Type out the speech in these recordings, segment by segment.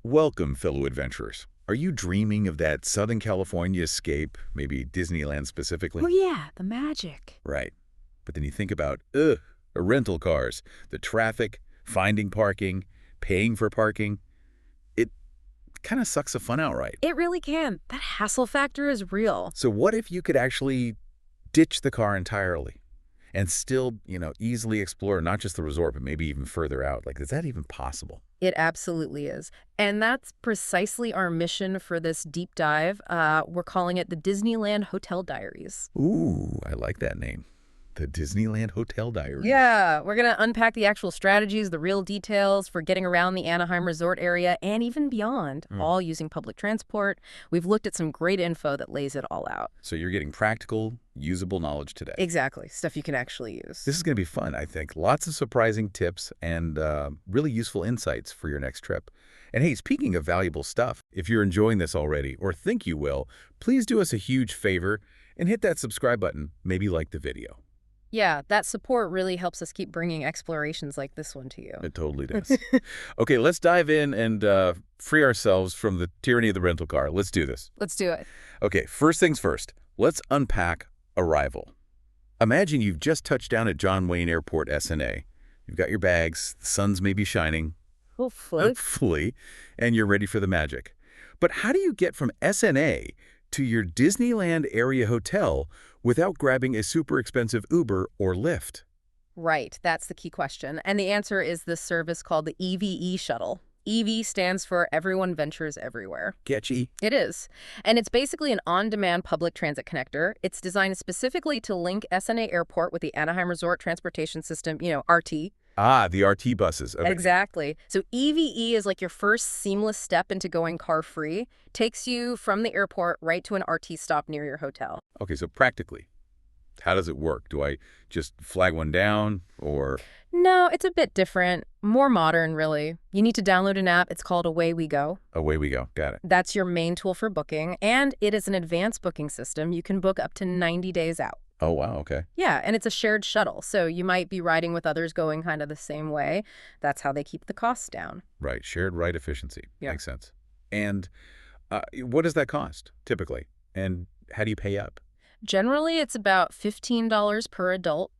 Welcome, fellow adventurers. Are you dreaming of that Southern California escape, maybe Disneyland Oh specifically? yeah, the magic. Right. But then you think about, rental cars, the traffic, finding parking, paying for parking. It kind of sucks the fun out, right? It really can. That hassle factor is real. So what if you could actually ditch the car entirely and still, easily explore not just the resort, but maybe even further out? Like, is that even possible? It absolutely is. And that's precisely our mission for this deep dive. We're calling it the Disneyland Hotel Diaries. Ooh, I like that name. The Disneyland Hotel Diaries. Yeah, we're going to unpack the actual strategies, the real details for getting around the Anaheim resort area and even beyond, all using public transport. We've looked at some great info that lays it all out. So you're getting practical, usable knowledge today. Exactly, stuff you can actually use. This is going to be fun, I think. Lots of surprising tips and really useful insights for your next trip. And hey, speaking of valuable stuff, if you're enjoying this already or think you will, please do us a huge favor and hit that subscribe button, maybe like the video. Yeah, that support really helps us keep bringing explorations like this one to you. It totally does. Okay, let's dive in and free ourselves from the tyranny of the rental car. Let's do this. Let's do it. Okay, first things first. Let's unpack arrival. Imagine you've just touched down at John Wayne Airport, SNA. You've got your bags, the sun's maybe shining, hopefully, and you're ready for the magic. But how do you get from SNA to your Disneyland area hotel without grabbing a super expensive Uber or Lyft? Right, that's the key question. And the answer is this service called the EVE shuttle. EV stands for Everyone Ventures Everywhere. Catchy. It is. And it's basically an on-demand public transit connector. It's designed specifically to link SNA Airport with the Anaheim Resort Transportation System, RT. Ah, the RT buses. Okay. Exactly. So EVE is like your first seamless step into going car-free. Takes you from the airport right to an RT stop near your hotel. Okay, so practically, how does it work? Do I just flag one down or... No, it's a bit different. More modern, really. You need to download an app. It's called Away We Go. Away we go. Got it. That's your main tool for booking, and it is an advanced booking system. You can book up to 90 days out. Oh, wow. Okay. Yeah, and it's a shared shuttle, so you might be riding with others going kind of the same way. That's how they keep the costs down. Right. Shared ride efficiency. Yeah. Makes sense. And what does that cost, typically? And how do you pay up? Generally, it's about $15 per adult,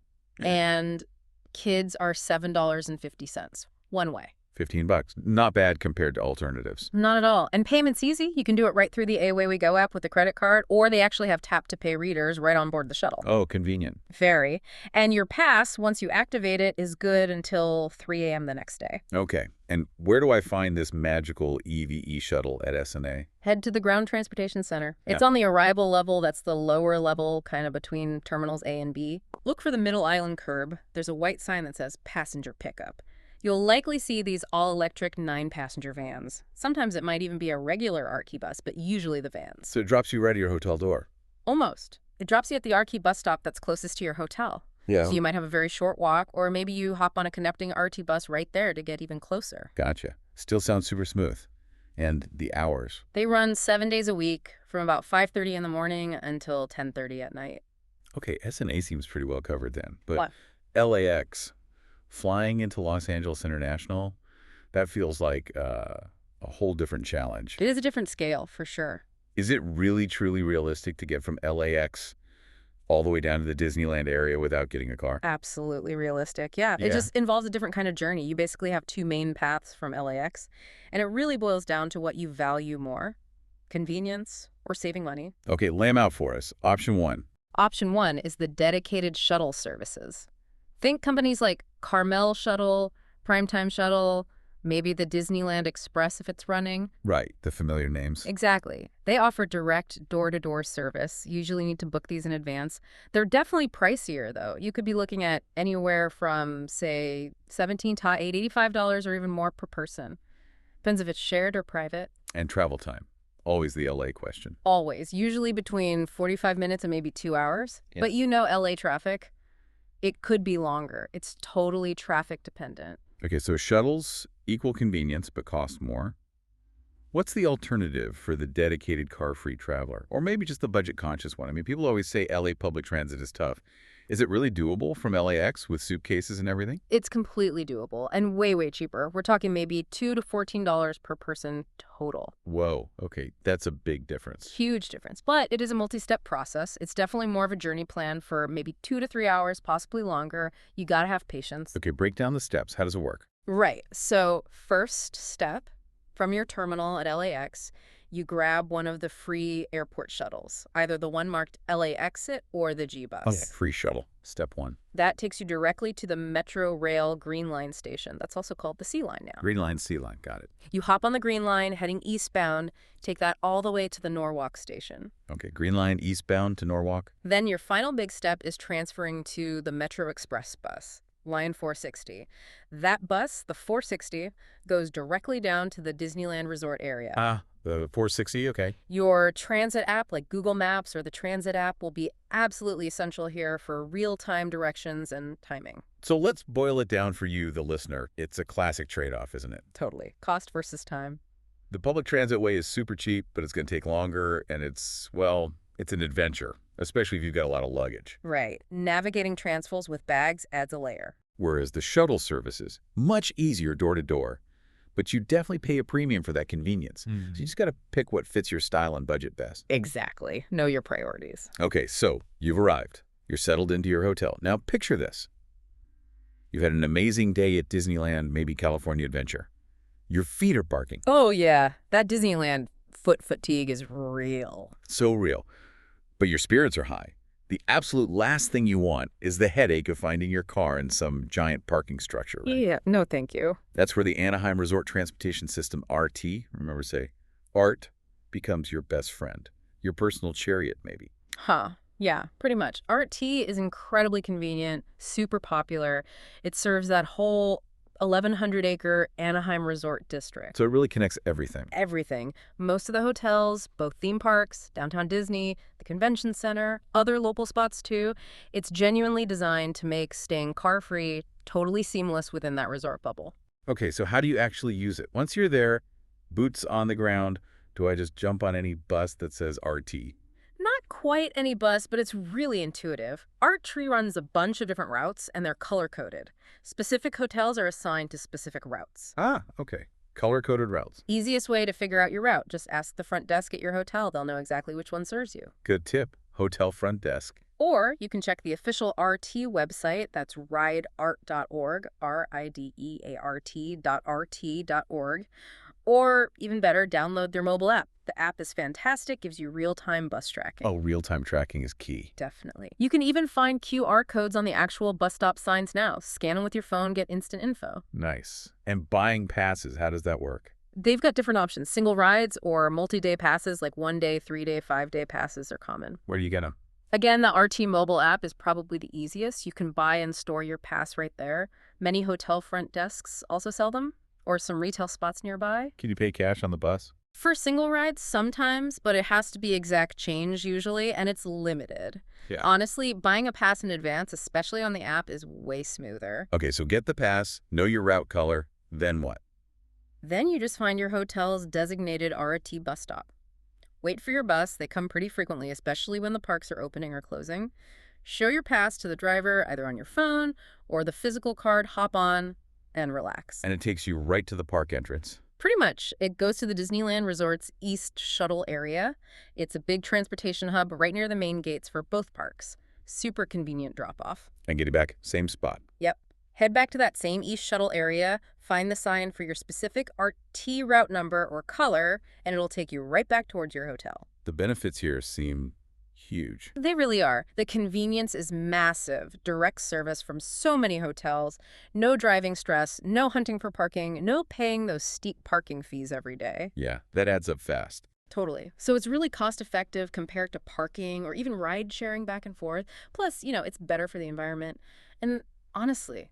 and kids are $7.50 one way. $15. Not bad compared to alternatives. Not at all. And payment's easy. You can do it right through the Away We Go app with a credit card, or they actually have tap-to-pay readers right on board the shuttle. Oh, convenient. Very. And your pass, once you activate it, is good until 3 a.m. the next day. Okay. And where do I find this magical EVE shuttle at SNA? Head to the Ground Transportation Center. It's Yeah. on the arrival level. That's the lower level, kind of between terminals A and B. Look for the middle island curb. There's a white sign that says passenger pickup. You'll likely see these all-electric 9-passenger vans. Sometimes it might even be a regular RT bus, but usually the vans. So it drops you right at your hotel door. Almost. It drops you at the RT bus stop that's closest to your hotel. Yeah. So you might have a very short walk, or maybe you hop on a connecting RT bus right there to get even closer. Gotcha. Still sounds super smooth. And the hours. They run 7 days a week from about 5:30 in the morning until 10:30 at night. Okay, SNA seems pretty well covered then. But What? LAX, flying into Los Angeles International, that feels like a whole different challenge. It is a different scale, for sure. Is it really, truly realistic to get from LAX all the way down to the Disneyland area without getting a car? Absolutely realistic. Yeah, Yeah. it just involves a different kind of journey. You basically have two main paths from LAX, and it really boils down to what you value more, convenience or saving money. Okay, lay 'em out for us. Option one. Option one is the dedicated shuttle services. Think companies like Carmel Shuttle, Primetime Shuttle, maybe the Disneyland Express if it's running. Right, the familiar names. Exactly. They offer direct door-to-door service. You usually need to book these in advance. They're definitely pricier, though. You could be looking at anywhere from, say, $17 to $85 or even more per person. Depends if it's shared or private. And travel time. Always the LA question. Always. Usually between 45 minutes and maybe 2 hours. Yeah. But you know LA traffic. It could be longer. It's totally traffic dependent. Okay, so shuttles equal convenience but cost more. What's the alternative for the dedicated car-free traveler? Or maybe just the budget-conscious one? I mean, people always say LA public transit is tough. Is it really doable from LAX with suitcases and everything? It's completely doable and way, way cheaper. We're talking maybe $2 to $14 per person total. Whoa, okay, that's a big difference. Huge difference. But it is a multi-step process. It's definitely more of a journey plan for maybe 2 to 3 hours, possibly longer. You gotta have patience. Okay, break down the steps. How does it work? Right. So first step, from your terminal at LAX, you grab one of the free airport shuttles, either the one marked LA Exit or the G Bus. Okay, free shuttle, step one. That takes you directly to the Metro Rail Green Line station. That's also called the C Line now. Green line, C line, got it. You hop on the Green Line heading eastbound, take that all the way to the Norwalk station. Okay, Green line eastbound to Norwalk. Then your final big step is transferring to the Metro Express bus, line 460. That bus, the 460, goes directly down to the Disneyland Resort area. The 460, okay. Your transit app, like Google Maps or the Transit app, will be absolutely essential here for real-time directions and timing. So let's boil it down for you, the listener. It's a classic trade-off, isn't it? Totally. Cost versus time. The public transit way is super cheap, but it's going to take longer, and it's an adventure, especially if you've got a lot of luggage. Right. Navigating transfers with bags adds a layer. Whereas the shuttle service is much easier door to door, but you definitely pay a premium for that convenience. So you just got to pick what fits your style and budget best. Exactly. Know your priorities. Okay, so you've arrived. You're settled into your hotel. Now picture this. You've had an amazing day at Disneyland, maybe California Adventure. Your feet are barking. Oh, yeah. That Disneyland foot fatigue is real. So real. But your spirits are high. The absolute last thing you want is the headache of finding your car in some giant parking structure, right? Yeah. No, thank you. That's where the Anaheim Resort Transportation System, RT, remember say, ART, becomes your best friend. Your personal chariot, maybe. Huh. Yeah, pretty much. RT is incredibly convenient, super popular. It serves that whole 1,100-acre Anaheim Resort District. So it really connects everything. Everything. Most of the hotels, both theme parks, downtown Disney, the convention center, other local spots too. It's genuinely designed to make staying car-free totally seamless within that resort bubble. Okay, so how do you actually use it? Once you're there, boots on the ground, do I just jump on any bus that says RT? Not quite any bus, but it's really intuitive. ArtTree runs a bunch of different routes, and they're color-coded. Specific hotels are assigned to specific routes. Okay. Color-coded routes. Easiest way to figure out your route, just ask the front desk at your hotel. They'll know exactly which one serves you. Good tip. Hotel front desk. Or you can check the official RT website. That's rideart.org, rideart.rt.org. Or, even better, download their mobile app. The app is fantastic, gives you real-time bus tracking. Oh, real-time tracking is key. Definitely. You can even find QR codes on the actual bus stop signs now. Scan them with your phone, get instant info. Nice. And buying passes, how does that work? They've got different options. Single rides or multi-day passes, like 1-day, 3-day, 5-day passes are common. Where do you get them? Again, the RT mobile app is probably the easiest. You can buy and store your pass right there. Many hotel front desks also sell them, or some retail spots nearby. Can you pay cash on the bus? For single rides, sometimes, but it has to be exact change usually, and it's limited. Yeah. Honestly, buying a pass in advance, especially on the app, is way smoother. Okay, so get the pass, know your route color, then what? Then you just find your hotel's designated RT bus stop. Wait for your bus. They come pretty frequently, especially when the parks are opening or closing. Show your pass to the driver, either on your phone or the physical card, hop on, and relax. And it takes you right to the park entrance. Pretty much. It goes to the Disneyland Resort's East Shuttle area. It's a big transportation hub right near the main gates for both parks. Super convenient drop-off. And getting back, same spot. Yep. Head back to that same East Shuttle area, find the sign for your specific RT route number or color, and it'll take you right back towards your hotel. The benefits here seem huge. They really are. The convenience is massive. Direct service from so many hotels. No driving stress, no hunting for parking, no paying those steep parking fees every day. Yeah, that adds up fast. Totally. So it's really cost-effective compared to parking or even ride-sharing back and forth. Plus, it's better for the environment. And honestly,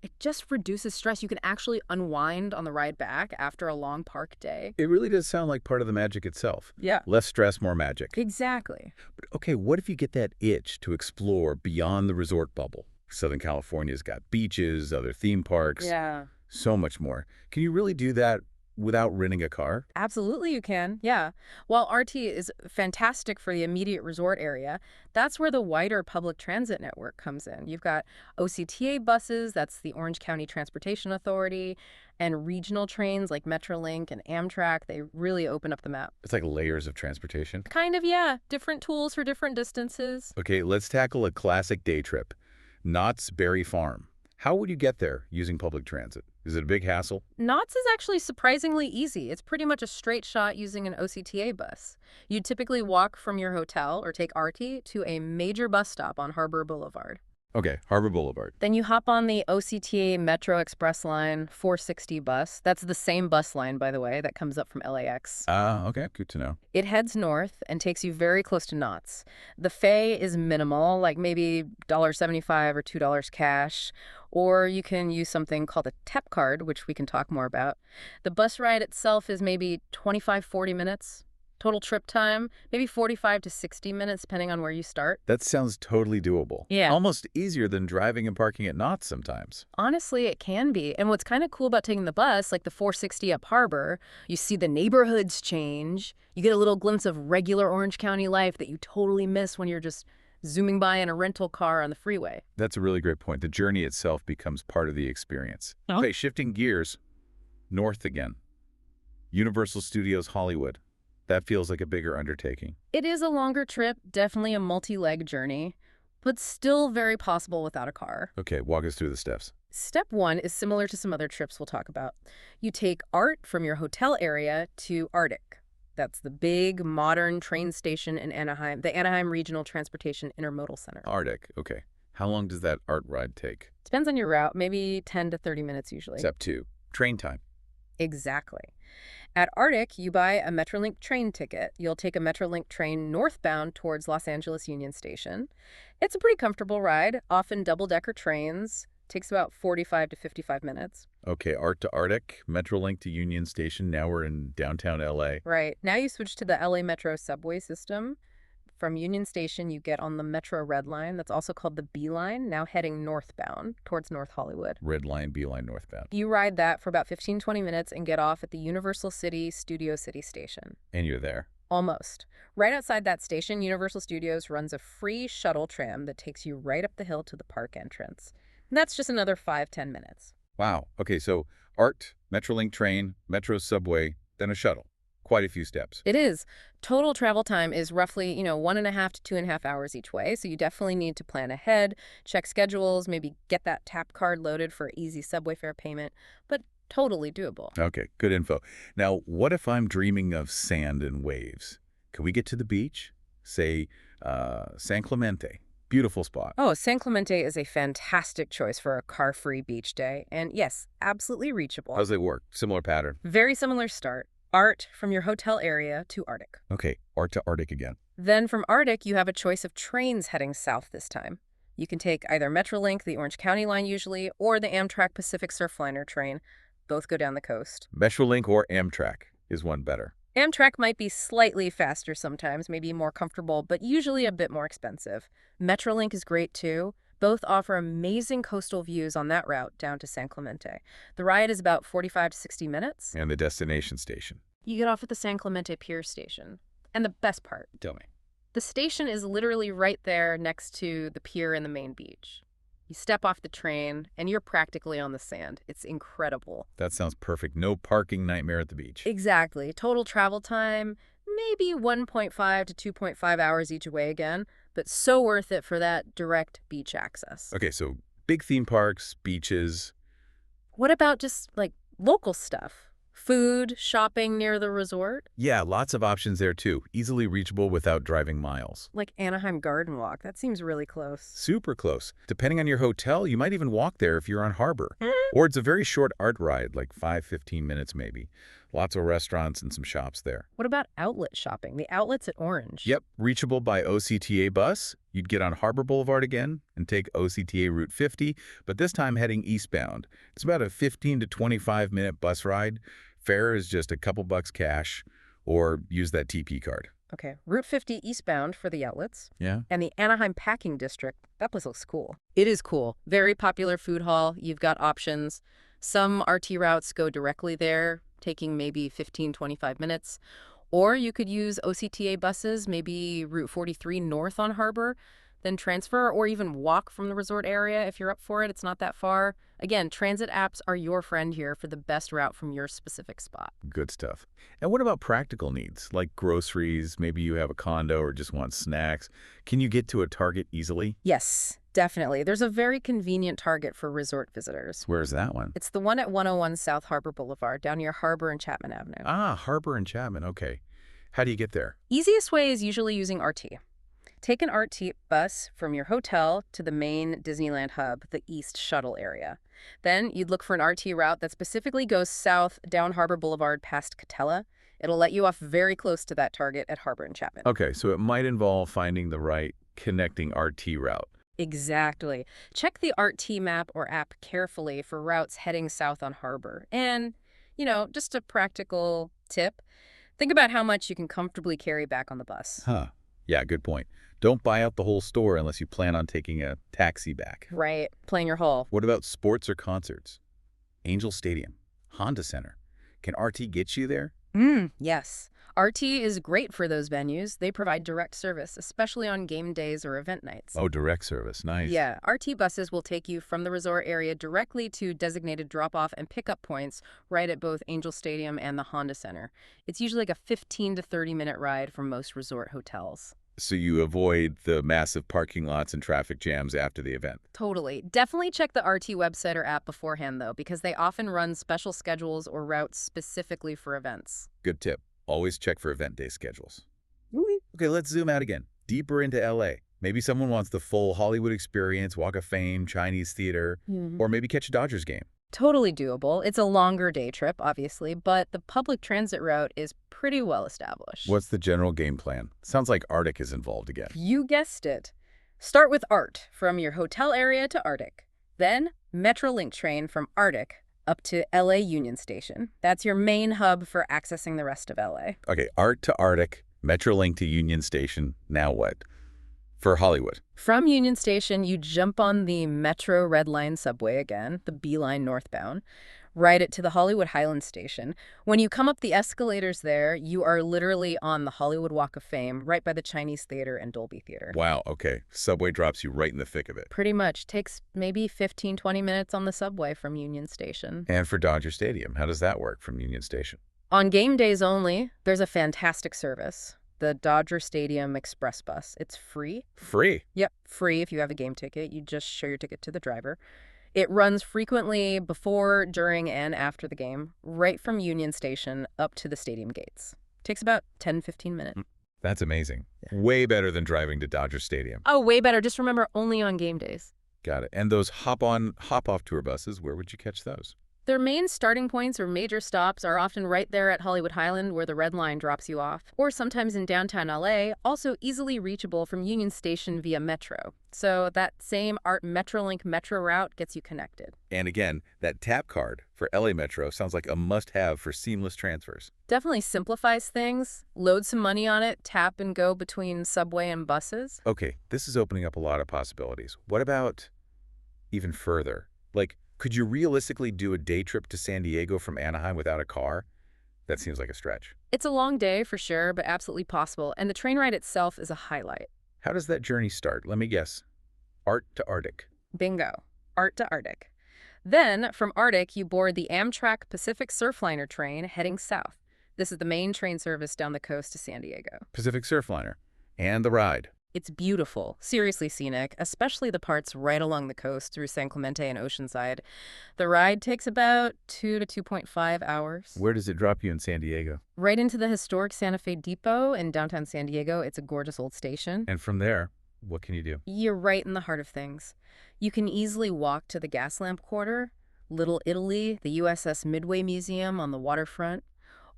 it just reduces stress. You can actually unwind on the ride back after a long park day. It really does sound like part of the magic itself. Yeah. Less stress, more magic. Exactly. But okay, what if you get that itch to explore beyond the resort bubble? Southern California's got beaches, other theme parks. Yeah. So much more. Can you really do that without renting a car? Absolutely you can, yeah. While RT is fantastic for the immediate resort area, that's where the wider public transit network comes in. You've got OCTA buses, that's the Orange County Transportation Authority, and regional trains like Metrolink and Amtrak. They really open up the map. It's like layers of transportation. Kind of, yeah. Different tools for different distances. Okay, let's tackle a classic day trip. Knott's Berry Farm. How would you get there using public transit? Is it a big hassle? Knott's is actually surprisingly easy. It's pretty much a straight shot using an OCTA bus. You'd typically walk from your hotel or take RT to a major bus stop on Harbor Boulevard. Okay, Harbor Boulevard. Then you hop on the OCTA Metro Express Line 460 bus. That's the same bus line, by the way, that comes up from LAX. Okay, good to know. It heads north and takes you very close to Knott's. The fare is minimal, like maybe $1.75 or $2 cash, or you can use something called a TEP card, which we can talk more about. The bus ride itself is maybe 25-40 minutes. Total trip time, maybe 45 to 60 minutes, depending on where you start. That sounds totally doable. Yeah. Almost easier than driving and parking at Knott's sometimes. Honestly, it can be. And what's kind of cool about taking the bus, like the 460 up Harbor, you see the neighborhoods change. You get a little glimpse of regular Orange County life that you totally miss when you're just zooming by in a rental car on the freeway. That's a really great point. The journey itself becomes part of the experience. Oh. Okay, shifting gears, north again. Universal Studios Hollywood. That feels like a bigger undertaking. It is a longer trip, definitely a multi-leg journey, but still very possible without a car. Okay, walk us through the steps. Step 1 is similar to some other trips we'll talk about. You take ART from your hotel area to Arctic. That's the big, modern train station in Anaheim, the Anaheim Regional Transportation Intermodal Center. Arctic, okay. How long does that ART ride take? Depends on your route, maybe 10 to 30 minutes usually. Step 2, train time. Exactly. At Arctic, you buy a Metrolink train ticket. You'll take a Metrolink train northbound towards Los Angeles Union Station. It's a pretty comfortable ride, often double-decker trains. Takes about 45 to 55 minutes. Okay, ART to Arctic, Metrolink to Union Station. Now we're in downtown LA. Right. Now you switch to the LA Metro subway system. From Union Station, you get on the Metro Red Line. That's also called the B Line, now heading northbound towards North Hollywood. Red Line, B Line, northbound. You ride that for about 15-20 minutes and get off at the Universal City Studio City station. And you're there. Almost. Right outside that station, Universal Studios runs a free shuttle tram that takes you right up the hill to the park entrance. And that's just another 5-10 minutes. Wow. Okay, so ART, Metrolink train, Metro subway, then a shuttle. Quite a few steps. It is. Total travel time is roughly, 1.5 to 2.5 hours each way. So you definitely need to plan ahead, check schedules, maybe get that tap card loaded for easy subway fare payment, but totally doable. Okay, good info. Now, what if I'm dreaming of sand and waves? Can we get to the beach? Say, San Clemente. Beautiful spot. Oh, San Clemente is a fantastic choice for a car-free beach day. And yes, absolutely reachable. How's it work? Similar pattern? Very similar start. ART from your hotel area to Arctic. Okay, ART to Arctic again. Then from Arctic, you have a choice of trains heading south this time. You can take either Metrolink, the Orange County line usually, or the Amtrak Pacific Surfliner train. Both go down the coast. Metrolink or Amtrak is one better. Amtrak might be slightly faster sometimes, maybe more comfortable, but usually a bit more expensive. Metrolink is great too. Both offer amazing coastal views on that route down to San Clemente. The ride is about 45 to 60 minutes. And the destination station. You get off at the San Clemente Pier station. And the best part, Tell me. the station is literally right there next to the pier and the main beach. You step off the train, and you're practically on the sand. It's incredible. That sounds perfect. No parking nightmare at the beach. Exactly. Total travel time, maybe 1.5 to 2.5 hours each way again, but so worth it for that direct beach access. Okay, so big theme parks, beaches. What about just, local stuff? Food, shopping near the resort? Yeah, lots of options there too. Easily reachable without driving miles. Like Anaheim Garden Walk. That seems really close. Super close. Depending on your hotel, you might even walk there if you're on harbor. Or it's a very short ART ride, like 5-15 minutes maybe. Lots of restaurants and some shops there. What about outlet shopping? The outlets at Orange. Yep, reachable by OCTA bus. You'd get on Harbor Boulevard again and take OCTA Route 50, but this time heading eastbound. It's about a 15 to 25-minute bus ride. Fare is just a couple bucks cash, or use that TP card. Okay, Route 50 eastbound for the outlets. Yeah? And the Anaheim Packing District, that place looks cool. It is cool. Very popular food hall. You've got options. Some RT routes go directly there. taking maybe 15-25 minutes. Or you could use OCTA buses, maybe Route 43 north on Harbor, then transfer or even walk from the resort area if you're up for it. It's not that far. Again, transit apps are your friend here for the best route from your specific spot. Good stuff. And what about practical needs, like groceries? Maybe you have a condo or just want snacks. Can you get to a Target easily? Yes, definitely. There's a very convenient Target for resort visitors. Where's that one? It's the one at 101 South Harbor Boulevard, down near Harbor and Chapman Avenue. Ah, Harbor and Chapman. Okay. How do you get there? Easiest way is usually using RT. Take an RT bus from your hotel to the main Disneyland hub, the East Shuttle area. Then you'd look for an RT route that specifically goes south down Harbor Boulevard past Catella. It'll let you off very close to that Target at Harbor and Chapman. Okay, so it might involve finding the right connecting RT route. Exactly. Check the RT map or app carefully for routes heading south on Harbor. And, just a practical tip, think about how much you can comfortably carry back on the bus. Huh. Yeah, good point. Don't buy out the whole store unless you plan on taking a taxi back. Right. Playing your haul. What about sports or concerts? Angel Stadium, Honda Center. Can RT get you there? Yes. RT is great for those venues. They provide direct service, especially on game days or event nights. Oh, direct service. Nice. Yeah, RT buses will take you from the resort area directly to designated drop-off and pickup points right at both Angel Stadium and the Honda Center. It's usually like a 15 to 30-minute ride from most resort hotels. So you avoid the massive parking lots and traffic jams after the event. Totally. Definitely check the RT website or app beforehand, though, because they often run special schedules or routes specifically for events. Good tip. Always check for event day schedules. Okay, let's zoom out again. Deeper into LA. Maybe someone wants the full Hollywood experience, Walk of Fame, Chinese theater, or maybe catch a Dodgers game. Totally doable. It's a longer day trip, obviously, but the public transit route is pretty well established. What's the general game plan? Sounds like Arctic is involved again. You guessed it. Start with ART, from your hotel area to Arctic. Then, Metrolink train from Arctic up to LA Union Station. That's your main hub for accessing the rest of LA. Okay, ART to Arctic, Metrolink to Union Station. Now what? For Hollywood. From Union Station, you jump on the Metro Red Line subway again, the B line northbound, ride it to the Hollywood Highland Station. When you come up the escalators there, you are literally on the Hollywood Walk of Fame, right by the Chinese Theater and Dolby Theater. Wow, okay. Subway drops you right in the thick of it. Pretty much. Takes maybe 15-20 minutes on the subway from Union Station. And for Dodger Stadium, how does that work from Union Station? On game days only, there's a fantastic service. The Dodger Stadium Express Bus. It's free. Free? Yep, free if you have a game ticket. You just show your ticket to the driver. It runs frequently before, during, and after the game, right from Union Station up to the stadium gates. Takes about 10-15 minutes. That's amazing. Way better than driving to Dodger Stadium. Oh, way better. Just remember, only on game days. Got it. And those hop-on, hop-off tour buses, where would you catch those? Their main starting points or major stops are often right there at Hollywood Highland where the Red Line drops you off, or sometimes in downtown LA, also easily reachable from Union Station via Metro. So that same ART Metrolink Metro route gets you connected. And again, that tap card for LA Metro sounds like a must-have for seamless transfers. Definitely simplifies things. Load some money on it, tap and go between subway and buses. Okay, this is opening up a lot of possibilities. What about even further? Like, could you realistically do a day trip to San Diego from Anaheim without a car? That seems like a stretch. It's a long day for sure, but absolutely possible. And the train ride itself is a highlight. How does that journey start? Let me guess. ART to Arctic. Bingo. ART to Arctic. Then, from Arctic, you board the Amtrak Pacific Surfliner train heading south. This is the main train service down the coast to San Diego. Pacific Surfliner. And the ride. It's beautiful, seriously scenic, especially the parts right along the coast through San Clemente and Oceanside. The ride takes about 2 to 2.5 hours. Where does it drop you in San Diego? Right into the historic Santa Fe Depot in downtown San Diego. It's a gorgeous old station. And from there, what can you do? You're right in the heart of things. You can easily walk to the Gaslamp Quarter, Little Italy, the USS Midway Museum on the waterfront,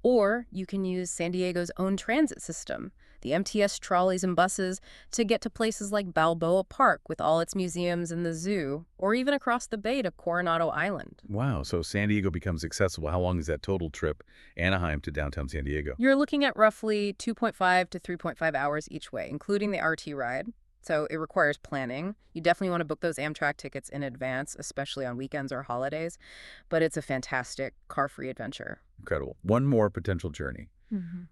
or you can use San Diego's own transit system, the MTS trolleys and buses, to get to places like Balboa Park with all its museums and the zoo, or even across the bay to Coronado Island. Wow, so San Diego becomes accessible. How long is that total trip, Anaheim to downtown San Diego? You're looking at roughly 2.5 to 3.5 hours each way, including the RT ride. So it requires planning. You definitely want to book those Amtrak tickets in advance, especially on weekends or holidays. But it's a fantastic car-free adventure. Incredible. One more potential journey.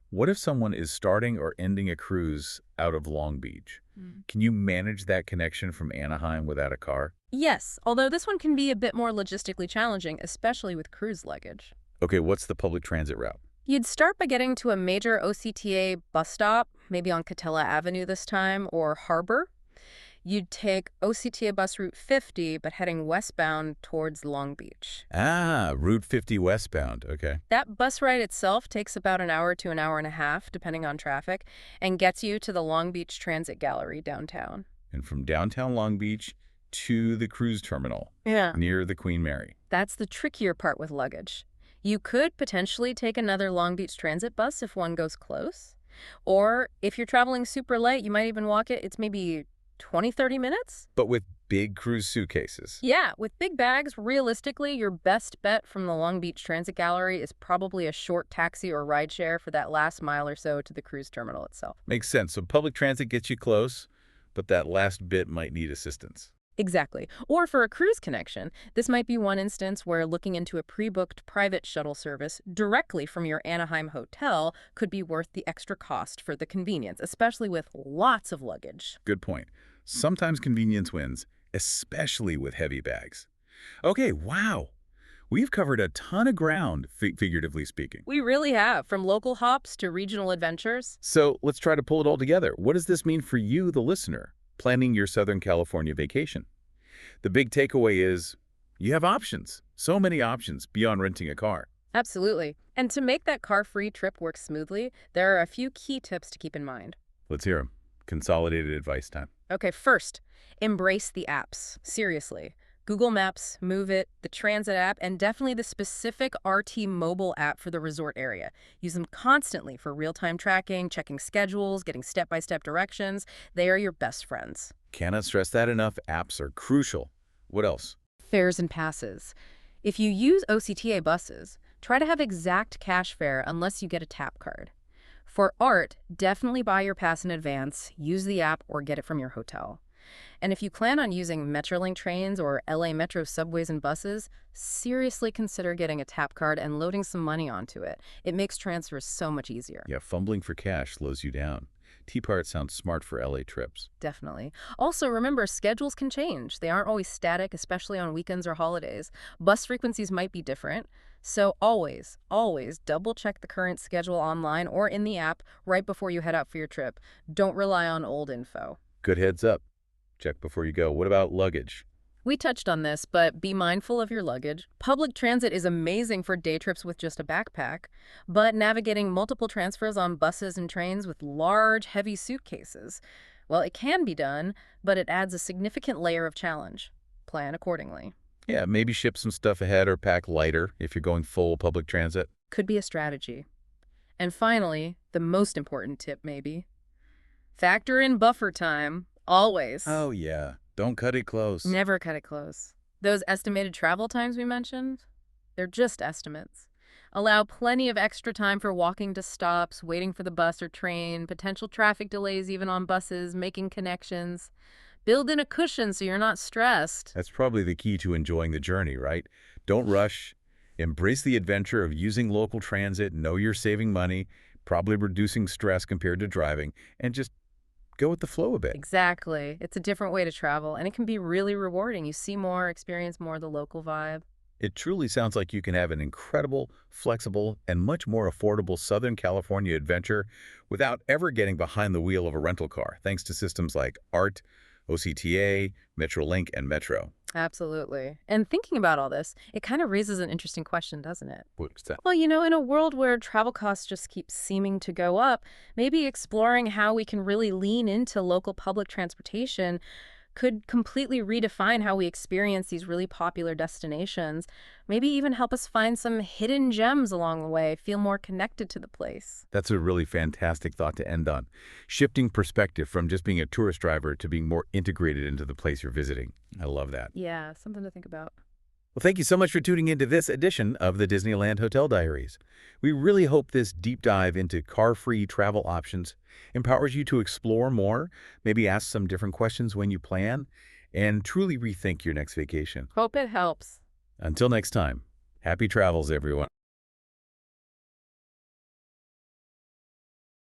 What if someone is starting or ending a cruise out of Long Beach? Can you manage that connection from Anaheim without a car? Yes, although this one can be a bit more logistically challenging, especially with cruise luggage. Okay, what's the public transit route? You'd start by getting to a major OCTA bus stop, maybe on Catella Avenue this time, or Harbor. You'd take OCTA bus route 50, but heading westbound towards Long Beach. Ah, Route 50 westbound. Okay. That bus ride itself takes about an hour to an hour and a half, depending on traffic, and gets you to the Long Beach Transit Gallery downtown. And from downtown Long Beach to the cruise terminal Yeah. near the Queen Mary. That's the trickier part with luggage. You could potentially take another Long Beach Transit bus if one goes close. Or if you're traveling super light, you might even walk it. It's maybe 20, 30 minutes? But with big cruise suitcases. Yeah, with big bags, realistically, your best bet from the Long Beach Transit Gallery is probably a short taxi or rideshare for that last mile or so to the cruise terminal itself. Makes sense. So public transit gets you close, but that last bit might need assistance. Exactly. Or for a cruise connection, this might be one instance where looking into a pre-booked private shuttle service directly from your Anaheim hotel could be worth the extra cost for the convenience, especially with lots of luggage. Good point. Sometimes convenience wins, especially with heavy bags. Okay, wow. We've covered a ton of ground, figuratively speaking. We really have, from local hops to regional adventures. So let's try to pull it all together. What does this mean for you, the listener, planning your Southern California vacation? The big takeaway is you have options, so many options beyond renting a car. Absolutely. And to make that car-free trip work smoothly, there are a few key tips to keep in mind. Let's hear them. Consolidated advice time. Okay, first, embrace the apps. Seriously. Google Maps, Move It, the Transit app, and definitely the specific RT mobile app for the resort area. Use them constantly for real-time tracking, checking schedules, getting step-by-step directions. They are your best friends. Cannot stress that enough. Apps are crucial. What else? Fares and passes. If you use OCTA buses, try to have exact cash fare unless you get a tap card. For art, definitely buy your pass in advance, use the app, or get it from your hotel. And if you plan on using Metrolink trains or LA Metro subways and buses, seriously consider getting a tap card and loading some money onto it. It makes transfers so much easier. Yeah, fumbling for cash slows you down. T-Part sounds smart for LA trips. Definitely. Also, remember, schedules can change. They aren't always static, especially on weekends or holidays. Bus frequencies might be different. So always, always double-check the current schedule online or in the app right before you head out for your trip. Don't rely on old info. Good heads up. Check before you go. What about luggage? We touched on this, but be mindful of your luggage. Public transit is amazing for day trips with just a backpack, but navigating multiple transfers on buses and trains with large, heavy suitcases, well, it can be done, but it adds a significant layer of challenge. Plan accordingly. Yeah, maybe ship some stuff ahead or pack lighter if you're going full public transit. Could be a strategy. And finally, the most important tip maybe, factor in buffer time, always. Oh, yeah. Don't cut it close. Never cut it close. Those estimated travel times we mentioned, they're just estimates. Allow plenty of extra time for walking to stops, waiting for the bus or train, potential traffic delays even on buses, making connections. Build in a cushion so you're not stressed. That's probably the key to enjoying the journey, right? Don't rush. Embrace the adventure of using local transit. Know you're saving money, probably reducing stress compared to driving, and just go with the flow a bit. Exactly. It's a different way to travel, and it can be really rewarding. You see more, experience more of the local vibe. It truly sounds like you can have an incredible, flexible, and much more affordable Southern California adventure without ever getting behind the wheel of a rental car, thanks to systems like ART, OCTA, Metrolink, and Metro. Absolutely. And thinking about all this, it kind of raises an interesting question, doesn't it? What's that? Well, in a world where travel costs just keep seeming to go up, maybe exploring how we can really lean into local public transportation could completely redefine how we experience these really popular destinations, maybe even help us find some hidden gems along the way, feel more connected to the place. That's a really fantastic thought to end on. Shifting perspective from just being a tourist driver to being more integrated into the place you're visiting. I love that. Yeah, something to think about. Well, thank you so much for tuning into this edition of the Disneyland Hotel Diaries. We really hope this deep dive into car-free travel options empowers you to explore more, maybe ask some different questions when you plan, and truly rethink your next vacation. Hope it helps. Until next time, happy travels, everyone.